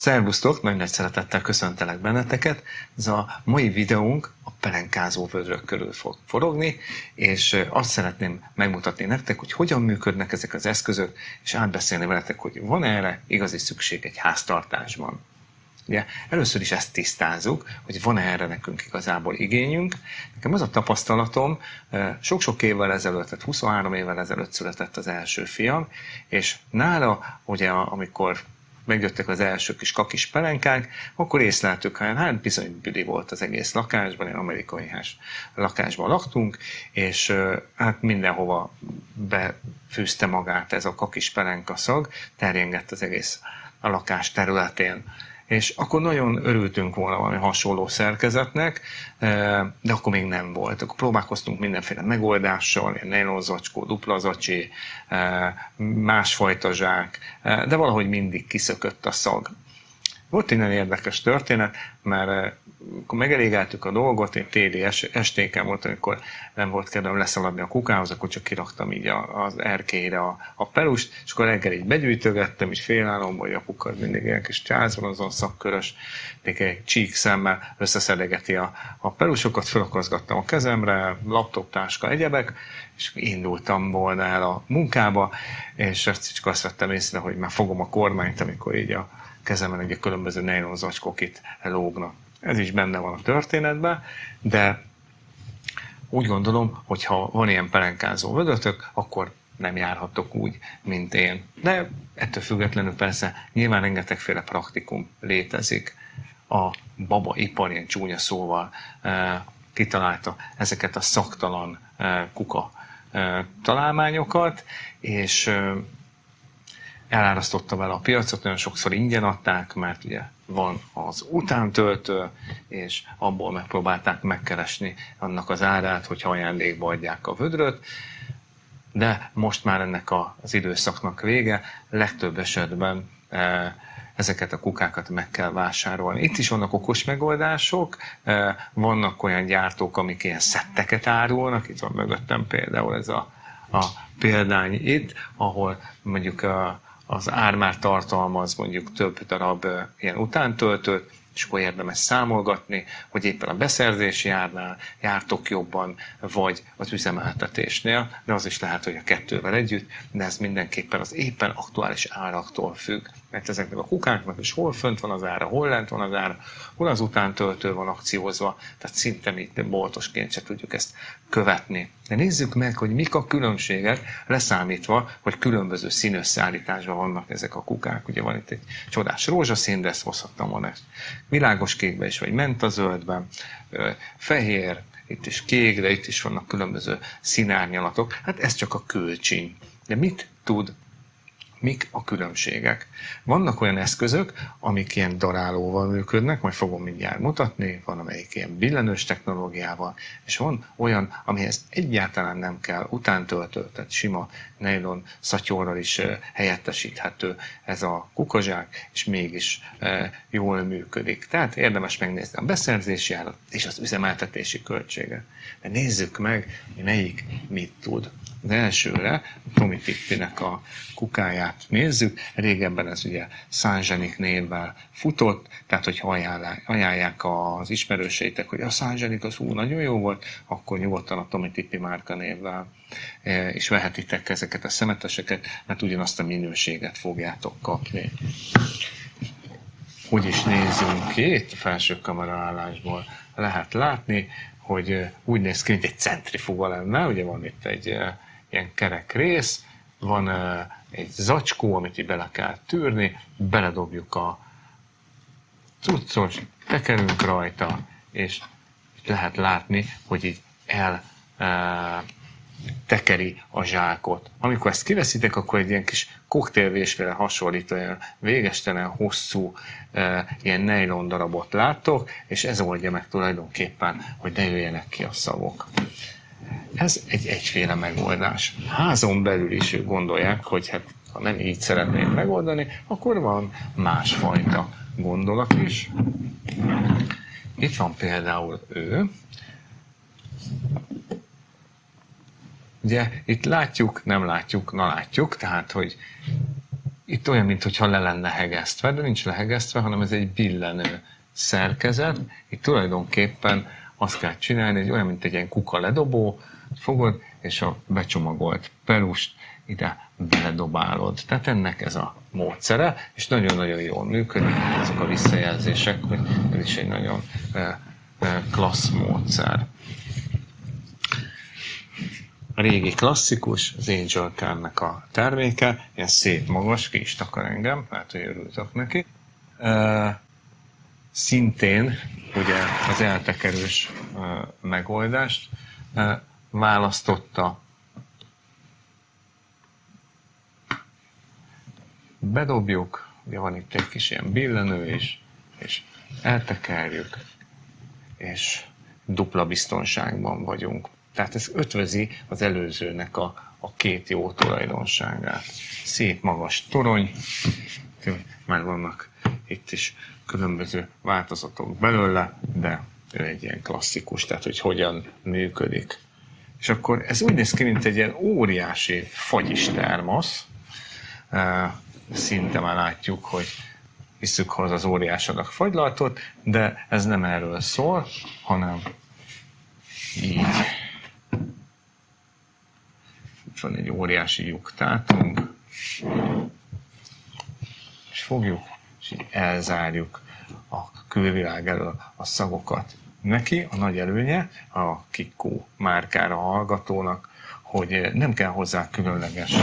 Szervusztok, nagy szeretettel köszöntelek benneteket. Ez a mai videónk a pelenkázó vödrök körül fog forogni, és azt szeretném megmutatni nektek, hogy hogyan működnek ezek az eszközök, és átbeszélni veletek, hogy van erre igazi szükség egy háztartásban. Ugye, először is ezt tisztázzuk, hogy van erre nekünk igazából igényünk. Nekem az a tapasztalatom, sok-sok évvel ezelőtt, tehát 23 évvel ezelőtt született az első fiam, és nála, ugye, amikor megjöttek az első kis kakis pelenkák, akkor észleltük, hogy hát bizony büli volt az egész lakásban, ilyen amerikai lakásban laktunk, és hát mindenhova befűzte magát ez a kakis pelenka szag, terjengett az egész a lakás területén. És akkor nagyon örültünk volna valami hasonló szerkezetnek, de akkor még nem volt. Akkor próbálkoztunk mindenféle megoldással, ilyen nylonzacskó, dupla zacsi, másfajta zsák, de valahogy mindig kiszökött a szag. Volt innen érdekes történet, mert akkor megelégeltük a dolgot, én téli estéken volt, amikor nem volt kedvem leszaladni a kukához, akkor csak kiraktam így az erkélyre a pelust, és akkor reggel így begyűjtögettem, így félálomban, hogy a kuka mindig ilyen kis csász van, azon szakkörös, egy csík szemmel összeszedegeti a pelusokat, felakaszgattam a kezemre, laptoptáska, egyebek, és indultam volna el a munkába, és csak azt vettem észre, hogy már fogom a kormányt, amikor így a kezemen egy különböző nylon zacskók itt lógnak. Ez is benne van a történetben, de úgy gondolom, hogy ha van ilyen pelenkázó vödrötök, akkor nem járhatok úgy, mint én. De ettől függetlenül persze nyilván rengetegféle praktikum létezik. A babaipar ilyen csúnya szóval kitalálta ezeket a szaktalan kuka találmányokat, és elárasztotta vele a piacot, nagyon sokszor ingyen adták, mert ugye van az utántöltő, és abból megpróbálták megkeresni annak az árát, hogyha ajándékba adják a vödröt, de most már ennek az időszaknak vége, legtöbb esetben ezeket a kukákat meg kell vásárolni. Itt is vannak okos megoldások, vannak olyan gyártók, amik ilyen szetteket árulnak, itt van mögöttem például ez a példány itt, ahol mondjuk az ár már tartalmaz mondjuk több darab ilyen utántöltőt, és akkor érdemes számolgatni, hogy éppen a beszerzési árnál jártok jobban, vagy az üzemeltetésnél, de az is lehet, hogy a kettővel együtt, de ez mindenképpen az éppen aktuális áraktól függ. Mert ezeknek a kukáknak is hol fönt van az ára, hol lent van az ára, hol az utántöltő van akciózva, tehát szinte mi boltosként se tudjuk ezt követni. De nézzük meg, hogy mik a különbségek, leszámítva, hogy különböző színösszállításban vannak ezek a kukák. Ugye van itt egy csodás rózsaszín, de ezt hozhattam volna világos kékben is, vagy mentazöldben, fehér, itt is kék, de itt is vannak különböző színárnyalatok. Hát ez csak a külcsíny. De mit tud? Mik a különbségek? Vannak olyan eszközök, amik ilyen darálóval működnek, majd fogom mindjárt mutatni, van amelyik ilyen billenős technológiával, és van olyan, amihez egyáltalán nem kell utántöltő, tehát sima nylon szatyorral is helyettesíthető ez a kukazsák, és mégis jól működik. Tehát érdemes megnézni a beszerzési árat és az üzemeltetési költséget. De nézzük meg, hogy melyik mit tud. Az elsőre Tomy Tippinek a kukáját nézzük. Régebben ez ugye Saint-Genic névvel futott, tehát hogyha ajánlják az ismerőseitek, hogy a Saint-Genic az nagyon jó volt, akkor nyugodtan a Tomy Tippi márka névvel és vehetitek ezeket a szemeteseket, mert ugyanazt a minőséget fogjátok kapni. Hogy is nézzünk ki, itt a felső kameraállásból lehet látni, hogy úgy néz ki, mint egy centrifuga lenne, ugye van itt egy ilyen kerek rész, van egy zacskó, amit így bele kell tűrni, beledobjuk a cuccos, tekerünk rajta, és lehet látni, hogy így tekeri a zsákot. Amikor ezt kiveszitek, akkor egy ilyen kis koktélvésféle hasonlító, ilyen végestelen hosszú ilyen nylon darabot láttok, és ez oldja meg tulajdonképpen, hogy ne jöjjenek ki a szavok. Ez egy egyféle megoldás. Házon belül is gondolják, hogy hát, ha nem így szeretnénk megoldani, akkor van másfajta gondolat is. Itt van például ő. Ugye itt látjuk, nem látjuk, na látjuk, tehát hogy itt olyan, mintha le lenne hegesztve, de nincs lehegesztve, hanem ez egy billenő szerkezet. Itt tulajdonképpen azt kell csinálni, hogy olyan, mint egy ilyen kuka ledobó, fogod, és a becsomagolt pelust ide beledobálod. Tehát ennek ez a módszere, és nagyon-nagyon jól működik, azok a visszajelzések, hogy ez is egy nagyon klassz módszer. A régi klasszikus, az Angel Care-nek a terméke, ilyen szép magas, ki is takar engem, hát hogy örültök neki. Szintén ugye az eltekerős megoldást választotta. Bedobjuk, ugye van itt egy kis ilyen billenő is, és eltekerjük, és dupla biztonságban vagyunk. Tehát ez ötvözi az előzőnek a két jó tulajdonságát. Szép magas torony, már vannak itt is különböző változatok belőle, de ő egy ilyen klasszikus, tehát hogy hogyan működik. És akkor ez úgy néz ki, mint egy ilyen óriási fagyis termosz. Szinte már látjuk, hogy visszük hozzá az óriás adag fagylaltot, de ez nem erről szól, hanem így. Itt van egy óriási lyuktátunk, és fogjuk, és így elzárjuk a külvilág elől a szagokat. Neki a nagy előnye a Kikko márkára hallgatónak, hogy nem kell hozzá különleges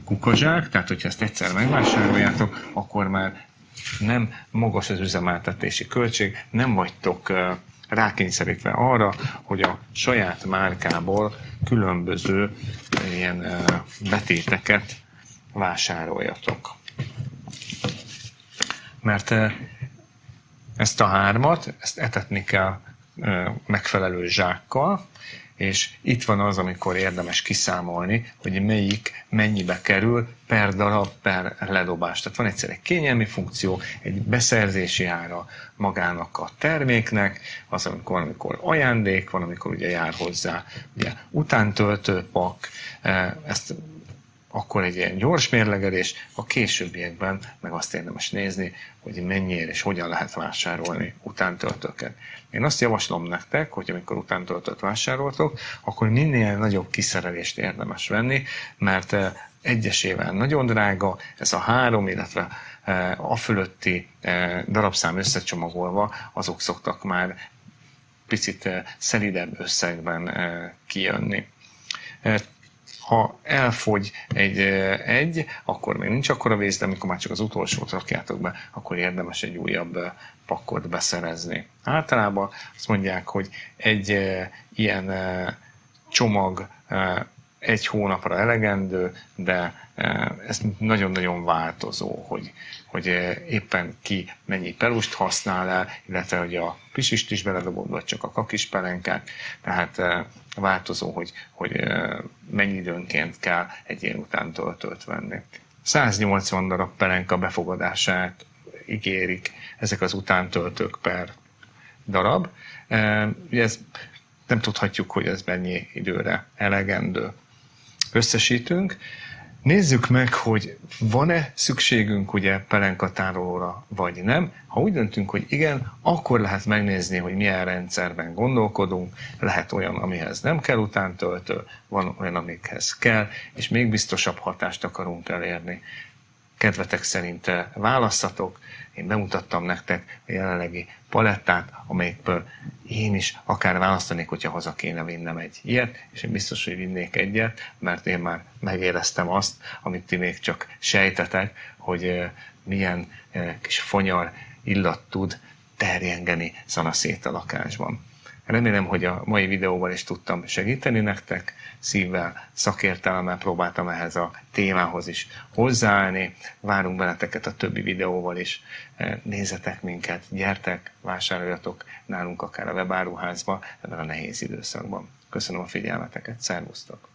kukazsák, tehát hogyha ezt egyszer megvásároljátok, akkor már nem magas az üzemeltetési költség, nem vagytok rákényszerítve arra, hogy a saját márkából különböző ilyen betéteket vásároljatok. Mert ezt a hármat, ezt etetni kell megfelelő zsákkal, és itt van az, amikor érdemes kiszámolni, hogy melyik mennyibe kerül per darab, per ledobás. Tehát van egyszer egy kényelmi funkció, egy beszerzési ára magának a terméknek, az, amikor ajándék van, amikor ugye jár hozzá ugye utántöltő pak, ezt akkor egy ilyen gyors mérlegelés, a későbbiekben meg azt érdemes nézni, hogy mennyiért és hogyan lehet vásárolni utántöltőket. Én azt javaslom nektek, hogy amikor utántöltőt vásároltok, akkor minél nagyobb kiszerelést érdemes venni, mert egyesével nagyon drága, ez a 3, illetve a fölötti darabszám összecsomagolva, azok szoktak már picit szelidebb összegben kijönni. Ha elfogy egy, akkor még nincs akkora vész, de amikor már csak az utolsót rakjátok be, akkor érdemes egy újabb pakkot beszerezni. Általában azt mondják, hogy egy ilyen csomag egy hónapra elegendő, de ez nagyon-nagyon változó, hogy éppen ki mennyi pelust használ el, illetve hogy a pisist is beledobod, vagy csak a kakis pelenkát, tehát változó, hogy mennyi időnként kell egy ilyen utántöltőt venni. 180 darab pelenka befogadását ígérik ezek az utántöltők per darab. Ugye ez nem tudhatjuk, hogy ez mennyi időre elegendő. Összesítünk. Nézzük meg, hogy van-e szükségünk ugye pelenkatárolóra, vagy nem. Ha úgy döntünk, hogy igen, akkor lehet megnézni, hogy milyen rendszerben gondolkodunk. Lehet olyan, amihez nem kell utántöltő, van olyan, amikhez kell, és még biztosabb hatást akarunk elérni. Kedvetek szerint válasszatok. Én bemutattam nektek a jelenlegi palettát, amelyikből én is akár választanék, hogyha haza kéne vinnem egy ilyet, és én biztos, hogy vinnék egyet, mert én már megéreztem azt, amit ti még csak sejtetek, hogy milyen kis fonyar illat tud terjengeni szanaszét a lakásban. Remélem, hogy a mai videóval is tudtam segíteni nektek, szívvel, szakértelemmel próbáltam ehhez a témához is hozzáállni. Várunk benneteket a többi videóval is. Nézzetek minket, gyertek, vásároljatok nálunk akár a webáruházba ebben a nehéz időszakban. Köszönöm a figyelmeteket, szervusztok!